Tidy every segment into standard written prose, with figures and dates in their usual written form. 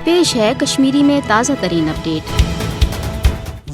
پیش ہے کشمیری میں تازہ ترین اپڈیٹ۔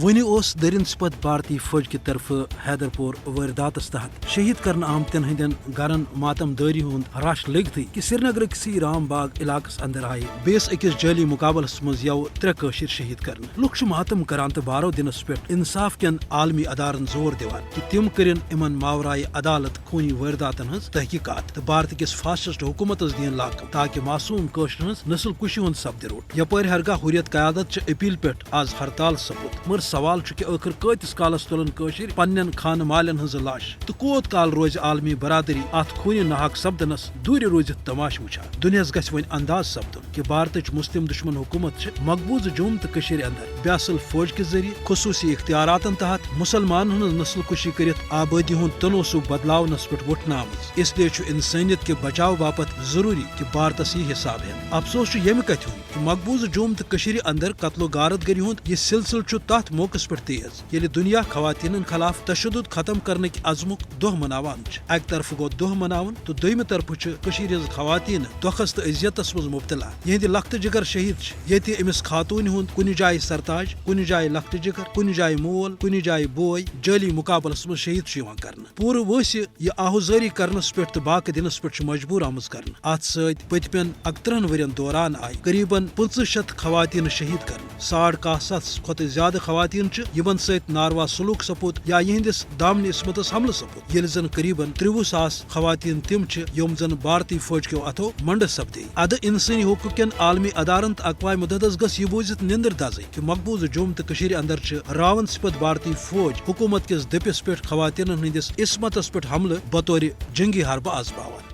ونی اس درند سپت بھارتی فوج کی طرف حیدر پور وارداتس تحت شہید کرنے آمتن ہندین گرن ماتم داری ہند رش لگت کہ سری نگر کسی رام باغ علاقس اندر آئی بیس اکس جعلی مقابلس مز یو ترے کشر شہید کرنے لوک ماتم کران تو بارو دنس پہ انصاف کین عالمی ادارن زور دیوان کہ تم کرن امن ماورائے عدالت خونی وارداتن ہز تحقیقات تو بھارت کس فاسسٹ حکومتس دین لاکم تاکہ معصوم کشر ہز نسل کشی ہند سپد روٹ یپر ہرگاہ حریت قیادت چہ اپیل پہ آز ہڑتال سپود مگر سوال کہ آخر کتس کالس تلن کشر پنن خان مالن ہز لاش تو کوت کال روز عالمی برادری ات خونی ناحق سپدنس دور روزت تماش وچھان دنیاس گژھِ وۄنۍ انداز سپدن کہ بھارتچ مسلم دشمن حکومت چھ مقبوض جوم تو کشیر اندر بے اصل فوج کے ذریعہ خصوصی اختیاراتن تحت مسلمان ہن نسل کشی کرت آبادی ہند تناسب بدلاونس پہ وٹھن آمز اس لیے انسانیت کے بچاؤ باپت ضروری کہ بھارتس یہ حساب ہے افسوس یم کتھ ہند کہ مقبوض جوم تو کشیر اندر قتل و غارت گری ہند یہ سلسل تات موقع پہ تیز یل دنیا خواتین خلاف تشدد ختم کرنے عزمک دہ مناوان اکہ طرف گو دہ مناون تو دویمہ طرف ہز خواتین دکھس تو اذیتس مز مبتلا یہند لخت جگر شہید یہ امس خاتون ہند کن جائے سرتاج کن جائے لخت جگر کن جائے مول کن جائے بوئے جعلی مقابلس مز شہید کر پور وس یہ آہوزاری کرنس پہ تو باقی دنس پہ مجبور آمز کر ات ست پتمین 31 ورین دوران آئی قریباً 500 خواتین شہید کر 750 کھت زیادہ خواتین یمن ست ناروا سلوک سپود یا یہندس دامن عصمتس حملہ سپود یل زن قریباً 63,000 خواتین تم یم زن بھارتی فوج کیو اتھو منڈ سپدی اد انسانی حقوق کین عالمی ادارن تو اقوام متحدہ گھس یہ بوزت نندر دز کہ مقبوض جوم تو اندر راون سپت بھارتی فوج حکومت کس دپس پہ خواتین ہندس عصمتس پہ حملہ بطور جنگی حربہ آزماوان